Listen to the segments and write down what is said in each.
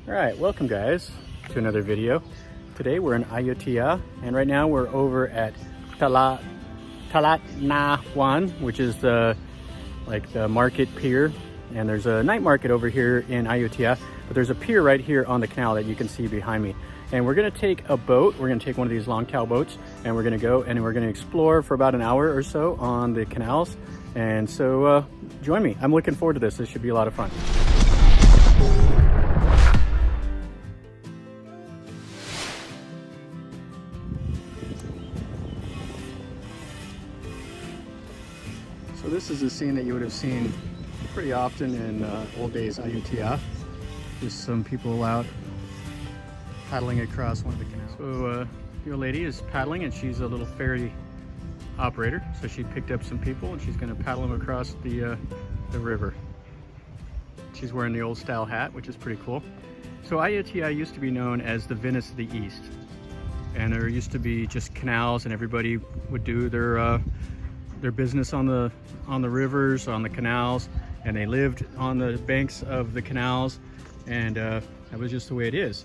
Alright, welcome guys to another video. Today we're in Ayutthaya and right now we're over at Talatnawan, which is the market pier, and there's a night market over here in Ayutthaya, but there's a pier right here on the canal that you can see behind me. And we're gonna take a boat, we're gonna take one of these Longtaw boats, and we're gonna go and we're gonna explore for about an hour or so on the canals. And so join me. I'm looking forward to this. This should be a lot of fun. So this is a scene that you would have seen pretty often in old days Ayutthaya. Just some people out paddling across one of the canals. So your lady is paddling and she's a little ferry operator. So she picked up some people and she's going to paddle them across the river. She's wearing the old style hat, which is pretty cool. So Ayutthaya used to be known as the Venice of the East. And there used to be just canals and everybody would do their business on the rivers, on the canals, and they lived on the banks of the canals, and that was just the way it is.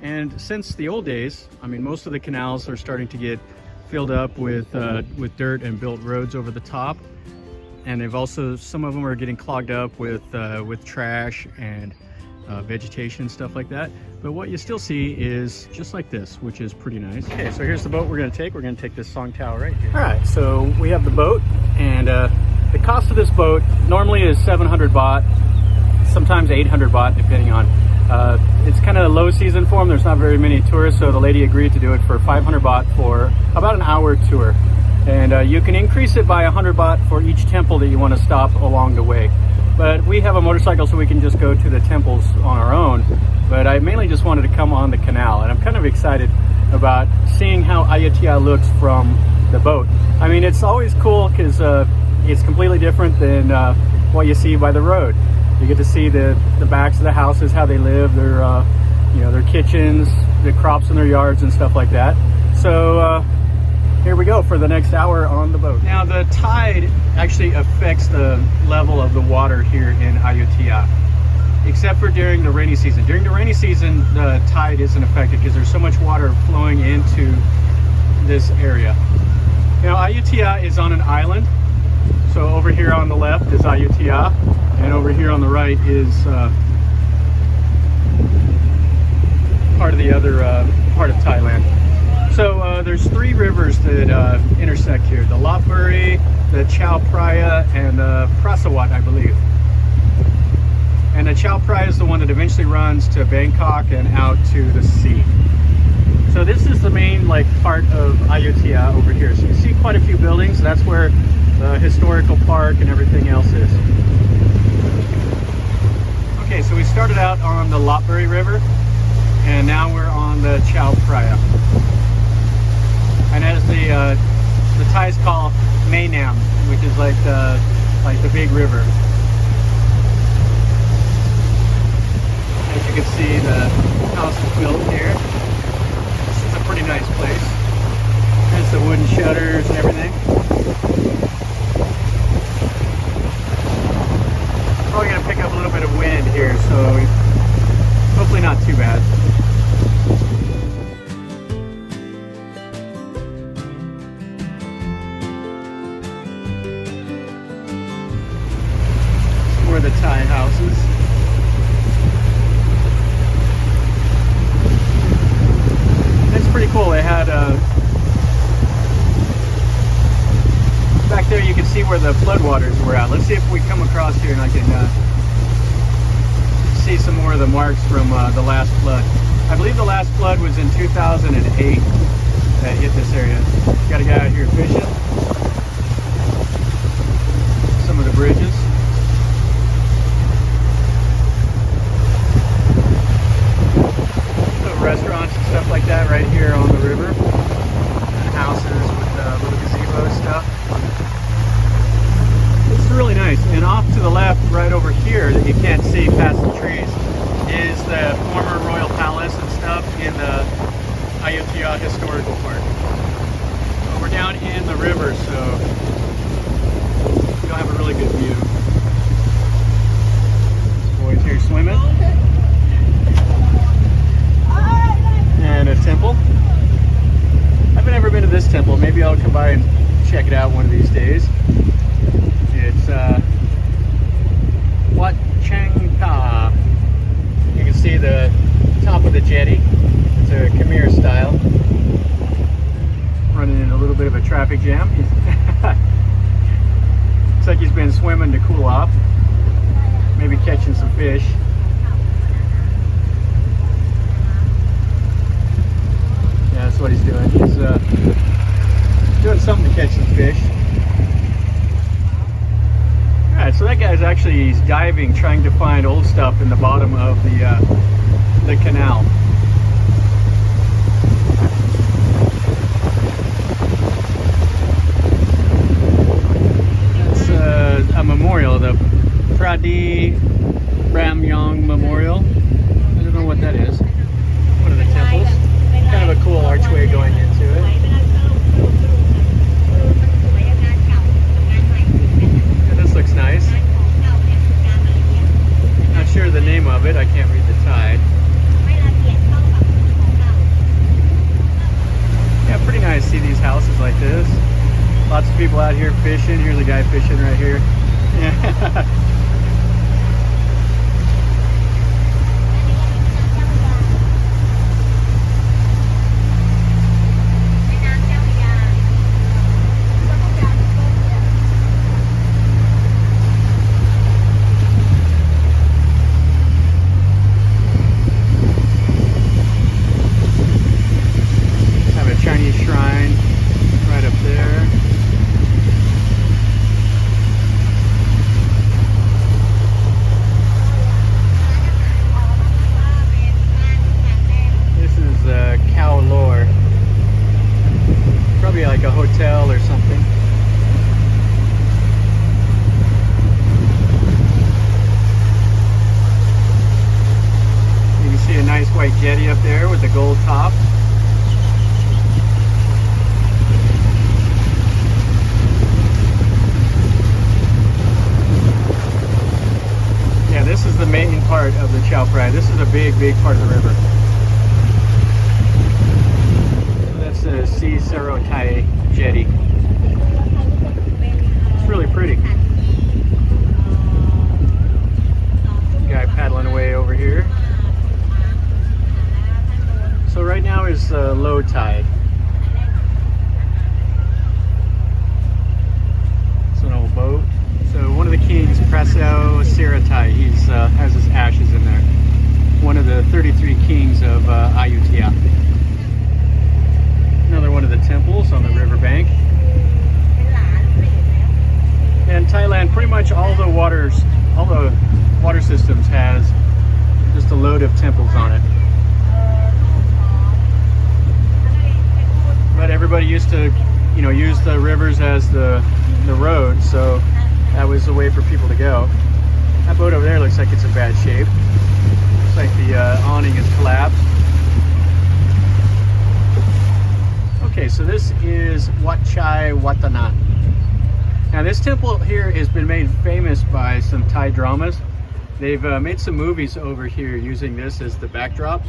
And since the old days, I mean, most of the canals are starting to get filled up with dirt and built roads over the top, and they've also, some of them are getting clogged up with trash and vegetation and stuff like that. But what you still see is just like this, which is pretty nice. Okay, so here's the boat we're gonna take. We're gonna take this Longtaw right here. All right, so we have the boat, and the cost of this boat normally is 700 baht, sometimes 800 baht, depending on. It's kind of low season for them. There's not very many tourists, so the lady agreed to do it for 500 baht for about an hour tour. And you can increase it by 100 baht for each temple that you want to stop along the way. But we have a motorcycle, so we can just go to the temples on our own. But I mainly just wanted to come on the canal, and I'm kind of excited about seeing how Ayutthaya looks from the boat. I mean, it's always cool because it's completely different than what you see by the road. You get to see the backs of the houses, how they live, their their kitchens, the crops in their yards and stuff like that. So here we go for the next hour on the boat. Now the tide actually affects the level of the water here in Ayutthaya, except for during the rainy season. During the rainy season, the tide isn't affected because there's so much water flowing into this area. Now Ayutthaya is on an island. So over here on the left is Ayutthaya, and over here on the right is part of the other part of Thailand. So there's three rivers that intersect here: the Lopburi, the Chao Phraya, and the Prasawat, I believe. And the Chao Phraya is the one that eventually runs to Bangkok and out to the sea. So this is the main part of Ayutthaya over here. So you see quite a few buildings. That's where the historical park and everything else is. Okay, so we started out on the Lopburi River, and now we're on the Chao Phraya. And as the Thais call Mae Nam, which is like the big river. As you can see, the house is built here. This is a pretty nice place. There's the wooden shutters and everything. Probably gonna pick up a little bit of wind here, so hopefully not too bad. Where the Thai houses. It's pretty cool. They had back there you can see where the floodwaters were at. Let's see if we come across here and I can see some more of the marks from the last flood. I believe the last flood was in 2008 that hit this area. Got a guy out here fishing. Some of the bridges. Restaurants and stuff like that right here on the river, and houses with little gazebo stuff. It's really nice. And off to the left, right over here, that you can't see past the trees, is the former royal palace and stuff in the Ayutthaya Historical Park. But we're down in the river, so you'll have a really good view. Boys here swimming. check it out one of these days. It's Wat Chang Pa. You can see the top of the jetty. It's a Khmer style. Running in a little bit of a traffic jam. Looks like he's been swimming to cool off. Maybe catching some fish. Yeah, that's what he's doing. He's doing something to catch some fish. Alright, so that guy's actually, he's diving, trying to find old stuff in the bottom of the canal. That's a memorial, the Pradi Ramyong Memorial. I don't know what that is. One of the temples. Kind of a cool archway going into it. Yeah, this looks nice. Not sure the name of it. I can't read the tide. Yeah, pretty nice to see these houses like this. Lots of people out here fishing. Here's a guy fishing right here. Yeah. Chinese shrine right up there. This is Khao Lor. Probably like a hotel or something. You can see a nice white jetty up there with the gold top. This is the main part of the Chao Phraya. This is a big, big part of the river. So that's the Si Sarotai jetty. It's really pretty. Guy paddling away over here. So right now is low tide. It's an old boat. So one of the kings, Praso Siratai, he's has his ashes in there. One of the 33 kings of Ayutthaya. Another one of the temples on the riverbank. And Thailand, pretty much all the water systems has just a load of temples on it. But everybody used to, use the rivers as the road, so that was the way for people to go. That boat over there looks like it's in bad shape. Looks like the awning is collapsed. Okay, so this is Wat Chai Watanan. Now this temple here has been made famous by some Thai dramas. They've made some movies over here using this as the backdrop.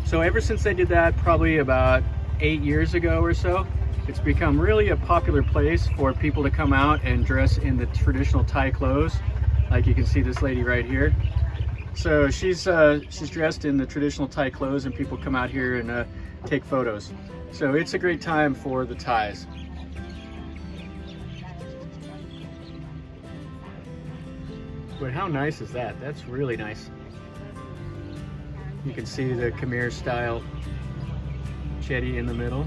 So ever since they did that, probably about 8 years ago or so, it's become really a popular place for people to come out and dress in the traditional Thai clothes. Like you can see this lady right here. So she's dressed in the traditional Thai clothes, and people come out here and take photos. So it's a great time for the Thais. But how nice is that? That's really nice. You can see the Khmer style jetty in the middle.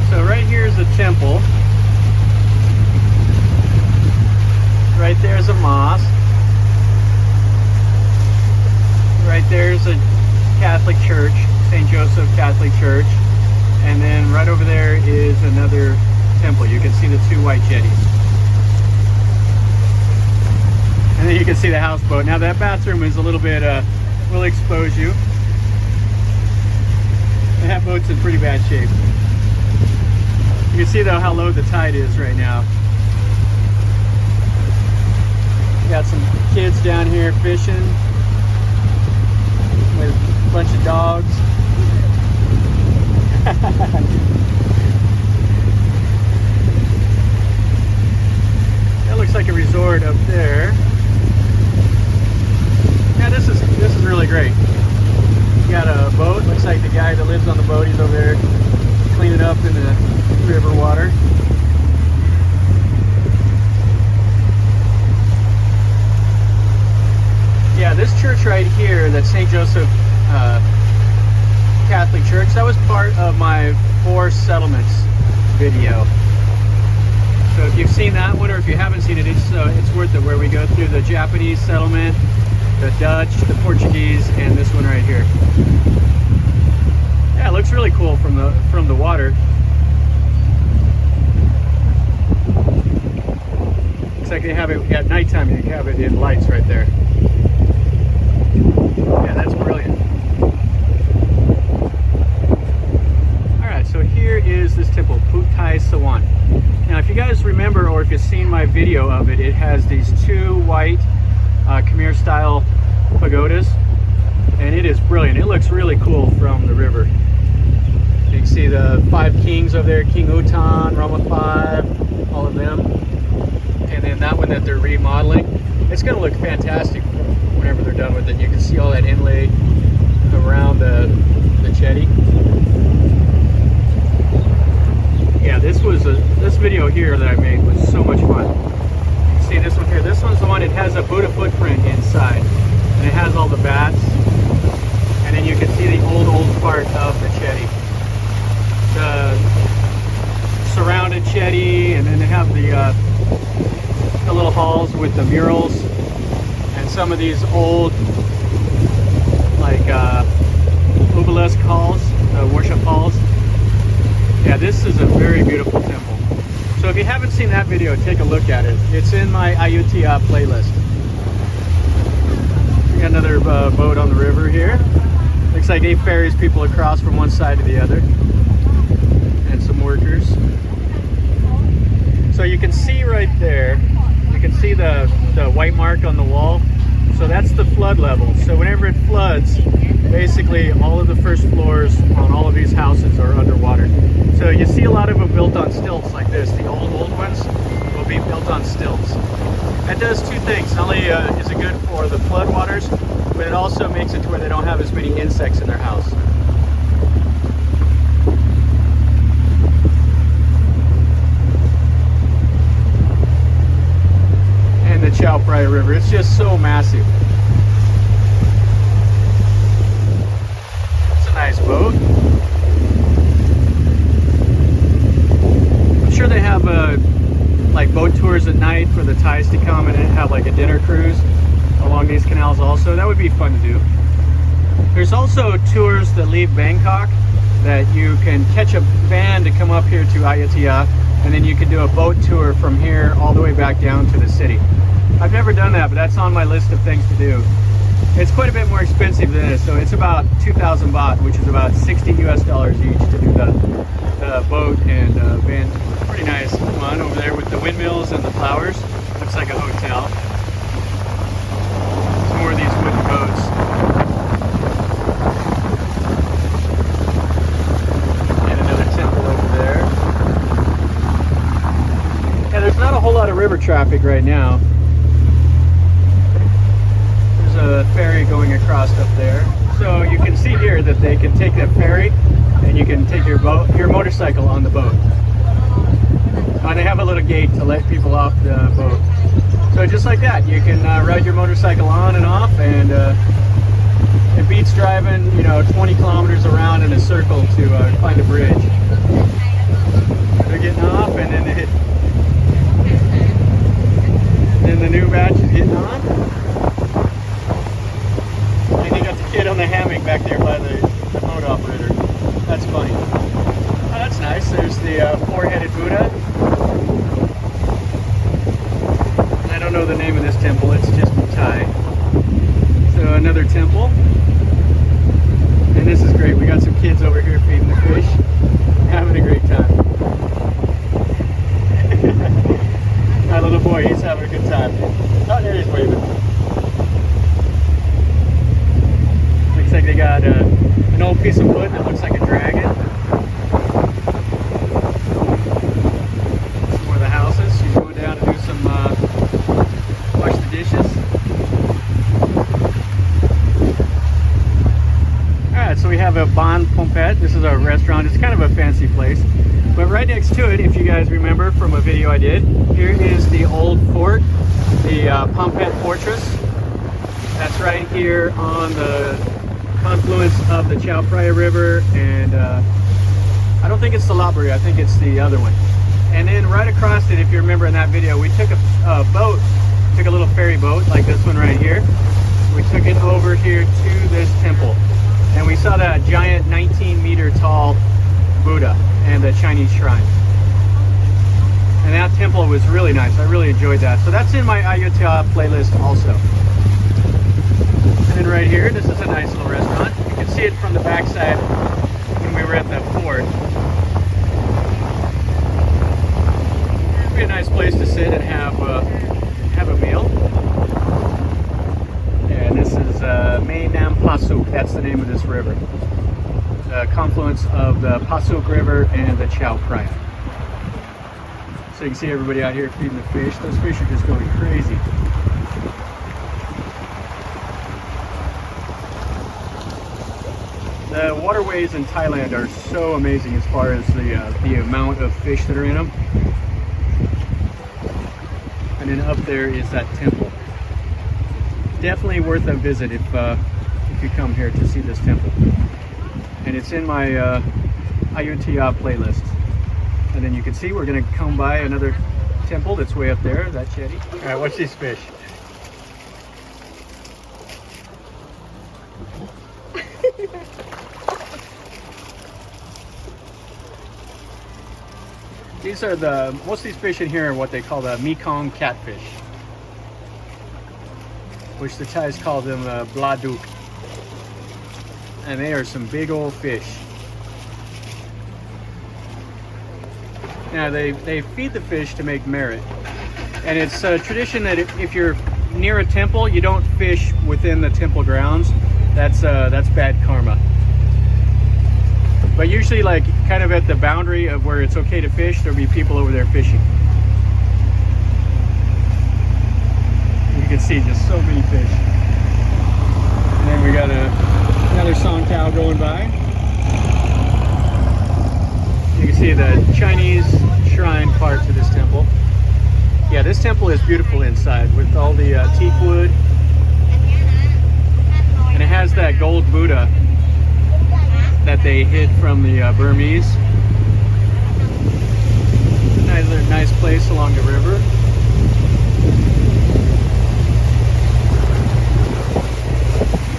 So right here is a temple. Right there's a mosque. Right there's a Catholic church, St. Joseph Catholic Church. And then right over there is another temple. You can see the two white jetties. And then you can see the houseboat. Now that bathroom is a little bit, will expose you. That boat's in pretty bad shape. You can see though how low the tide is right now. We got some kids down here fishing with a bunch of dogs. That looks like a resort up there. Yeah, this is really great. You got a boat. Looks like the guy that lives on the boat, he's over there cleaning up in the river water. Yeah, this church right here, that St. Joseph Catholic Church, that was part of my 4 settlements video. So if you've seen that one, or if you haven't seen it, it's worth it, where we go through the Japanese settlement, the Dutch, the Portuguese, and this one right here. Yeah, it looks really cool from the water. Looks like they have it at nighttime, you have it in lights right there. Yeah, that's brilliant. Alright, so here is this temple, Ayutthaya Thailand. Now if you guys remember, or if you've seen my video of it, it has these 2 white Khmer style pagodas, and it is brilliant. It looks really cool from the river. You can see the 5 kings over there, King Utan, Rama 5, all of them. And then that one that they're remodeling. It's going to look fantastic whenever they're done with it. You can see all that inlay around the jetty. Yeah, this video here that I made was so much fun. You can see this one here. This one's the one, it has a Buddha footprint inside, and it has all the bats. And then you can see the old part of the jetty. The surrounded jetty, and then they have the little halls with the murals, and some of these old like obelisk halls, worship halls. Yeah, this is a very beautiful temple. So if you haven't seen that video, take a look at it. It's in my Ayutthaya playlist. We got another boat on the river here. Looks like it ferries people across from one side to the other. And some workers. So you can see right there, you can see the white mark on the wall. So that's the flood level. So whenever it floods, basically all of the first floors on all of these houses are underwater. So you see a lot of them built on stilts like this. The old ones will be built on stilts. That does 2 things. Not only is it good for the flood waters, but it also makes it to where they don't have as many insects in their house. And the Chao Phraya River, it's just so massive. It's a nice boat. I'm sure they have like boat tours at night for the Thais to come and have like a dinner cruise along these canals also. That would be fun to do. There's also tours that leave Bangkok that you can catch a van to come up here to Ayutthaya, and then you can do a boat tour from here all the way back down to the city. I've never done that, but that's on my list of things to do. It's quite a bit more expensive than this, so it's about 2,000 baht, which is about $60 US each to do the boat and van. Pretty nice one over there with the windmills and the flowers. Looks like a hotel. Some more of these wooden boats. And another temple over there. Yeah, there's not a whole lot of river traffic right now. There's a ferry going across up there. So you can see here that they can take that ferry and you can take your motorcycle on the boat. And they have a little gate to let people off the boat. So just like that, you can ride your motorcycle on and off, and it beats driving, 20 kilometers around in a circle to find a bridge. They're getting off, and then the new batch is getting on. And you got the kid on the hammock back there by the boat operator. That's funny. Oh, that's nice. There's the 4-headed Buddha. I don't know the name of this temple, it's just in Thai. So another temple. And this is great. We got some kids over here feeding the fish. Having a great time. My little boy, he's having a good time. Oh, there he's waving. Looks like they got an old piece of wood that looks like a dragon. Some more of the houses. She's going down to do some have a Bon Pompette. This is a restaurant. It's kind of a fancy place. But right next to it, if you guys remember from a video I did, here is the old fort, the Pompette Fortress. That's right here on the confluence of the Chao Phraya River, and I don't think it's the Laburi, I think it's the other one. And then right across it, if you remember in that video, we took a boat, took a little ferry boat like this one right here. We took it over here to this temple, and we saw that giant 19-meter tall Buddha and the Chinese shrine. And that temple was really nice. I really enjoyed that. So that's in my Ayutthaya playlist also. And then right here, this is a nice little restaurant. You can see it from the backside when we were at the fort. It'd be a nice place to sit and have a meal. And this is Mae Nam Pasuk. That's the name of this river. The confluence of the Pasuk River and the Chao Phraya. So you can see everybody out here feeding the fish. Those fish are just going crazy. The waterways in Thailand are so amazing as far as the amount of fish that are in them. And then up there is that temple. Definitely worth a visit if you come here to see this temple. And it's in my Ayutthaya playlist. And then you can see we're going to come by another temple that's way up there, that jetty. All right, watch these fish. These are most of these fish in here are what they call the Mekong catfish, which the Thais call them bladuk. And they are some big old fish. Now they feed the fish to make merit. And it's a tradition that if you're near a temple, you don't fish within the temple grounds. That's bad karma. But usually, like kind of at the boundary of where it's okay to fish, there'll be people over there fishing. You can see just so many fish. And then we got another Longtaw going by. You can see the Chinese shrine part to this temple. Yeah, this temple is beautiful inside with all the teak wood. And it has that gold Buddha that they hid from the Burmese. Another nice place along the river.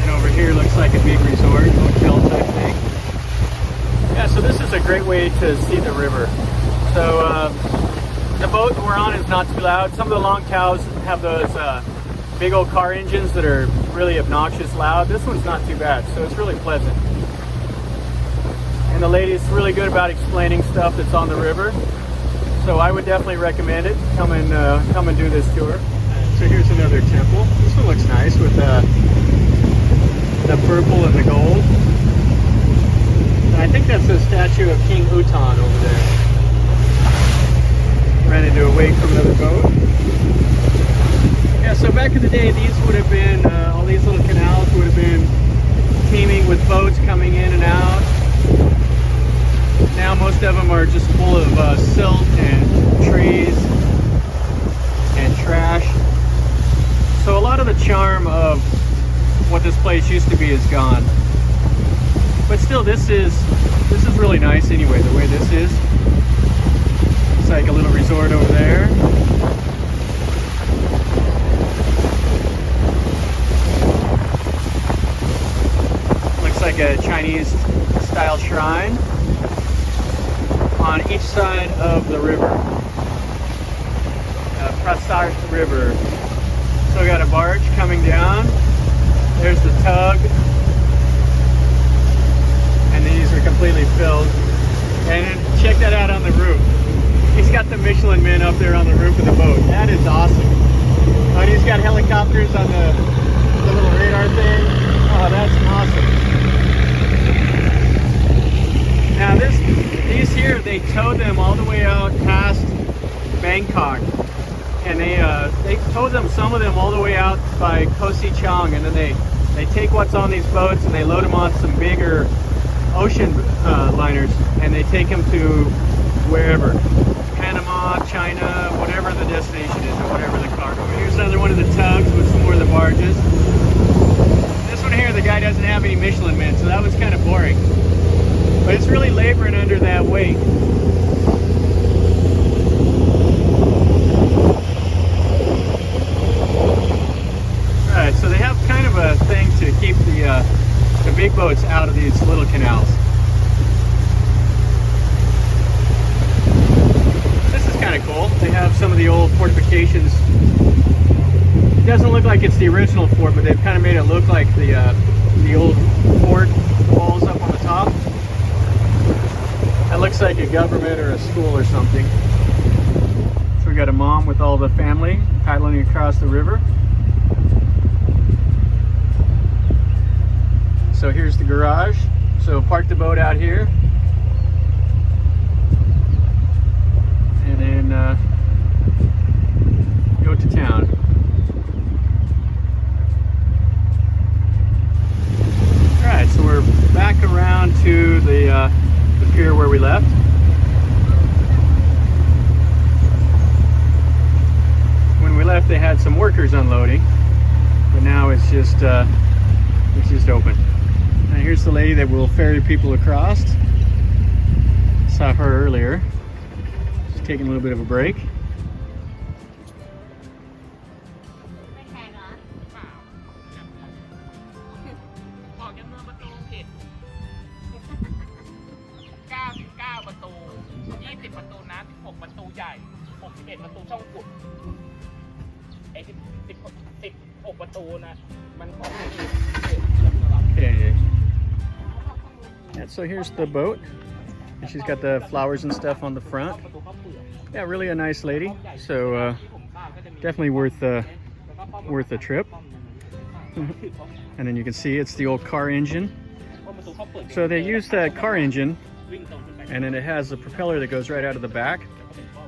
And over here looks like a big resort, hotel type thing. Yeah, so this is a great way to see the river. So the boat we're on is not too loud. Some of the Longtaws have those big old car engines that are really obnoxious loud. This one's not too bad, so it's really pleasant. And the lady's really good about explaining stuff that's on the river. So I would definitely recommend it. Come and do this tour. So here's another temple. This one looks nice with the purple and the gold. And I think that's a statue of King Utan over there. Ran into a wake from another boat. Yeah, so back in the day, these would have been, all these little canals would have been teeming with boats coming in and out. Now most of them are just full of silt and trees and trash. So a lot of the charm of what this place used to be is gone. But still, this is really nice anyway, the way this is. It's like a little resort over there. Looks like a Chinese style shrine on each side of the river. Prasart River. So we got a barge coming down. There's the tug. And these are completely filled. And then check that out on the roof. He's got the Michelin men up there on the roof of the boat. That is awesome. And he's got helicopters on the little radar thing. Oh, that's awesome. Now these here, they towed them all the way out past Bangkok. And they towed them, some of them, all the way out by Koh Si Chang. And then they take what's on these boats and they load them on some bigger ocean liners, and they take them to wherever, Panama, China, whatever the destination is, or whatever the cargo. Here's another one of the tugs with some more of the barges. This one here, the guy doesn't have any Michelin men, so that was kind of boring. But it's really laboring under that weight. Alright, so they have kind of a thing to keep the big boats out of these little canals. This is kind of cool. They have some of the old fortifications. It doesn't look like it's the original fort, but they've kind of made it look like the old fort walls up on the top. That looks like a government or a school or something. So we got a mom with all the family paddling across the river. So here's the garage. So park the boat out here. And then go to town. Alright, so we're back around to the pier where we left. When we left, they had some workers unloading, but now it's just open. And here's the lady that will ferry people across. Saw her earlier. She's taking a little bit of a break. Okay. Yeah, so here's the boat, and she's got the flowers and stuff on the front. Yeah, really a nice lady. So definitely worth a trip. And then you can see it's the old car engine. So they use that car engine, and then it has a propeller that goes right out of the back,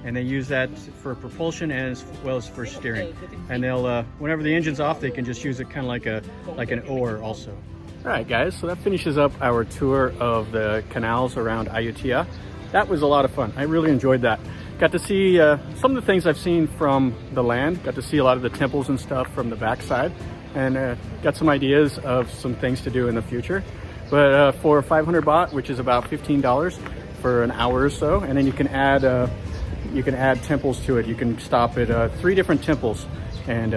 and they use that for propulsion as well as for steering. And they'll whenever the engine's off, they can just use it kind of like an oar also. All right, guys, so that finishes up our tour of the canals around Ayutthaya. That was a lot of fun. I really enjoyed that. Got to see some of the things I've seen from the land. Got to see a lot of the temples and stuff from the backside, and got some ideas of some things to do in the future. But for 500 baht, which is about $15 for an hour or so, and then you can add temples to it. You can stop at 3 different temples, and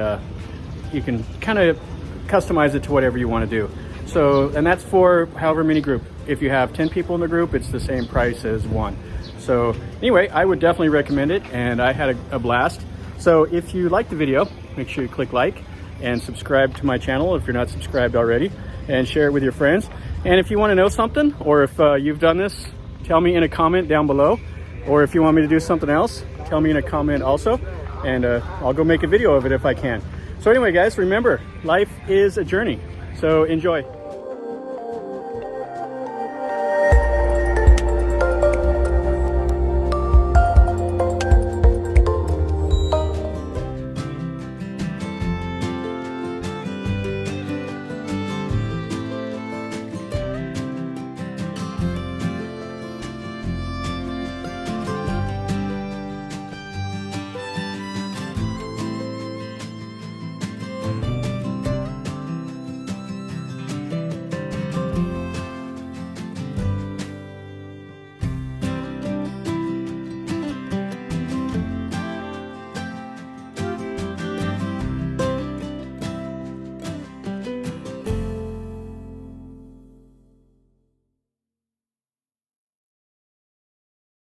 you can kind of customize it to whatever you want to do. So, and that's for however many group. If you have 10 people in the group, it's the same price as 1. So anyway, I would definitely recommend it, and I had a blast. So if you liked the video, make sure you click like and subscribe to my channel if you're not subscribed already, and share it with your friends. And if you want to know something, or if you've done this, tell me in a comment down below. Or if you want me to do something else, tell me in a comment also, and I'll go make a video of it if I can. So anyway, guys, remember, life is a journey. So enjoy.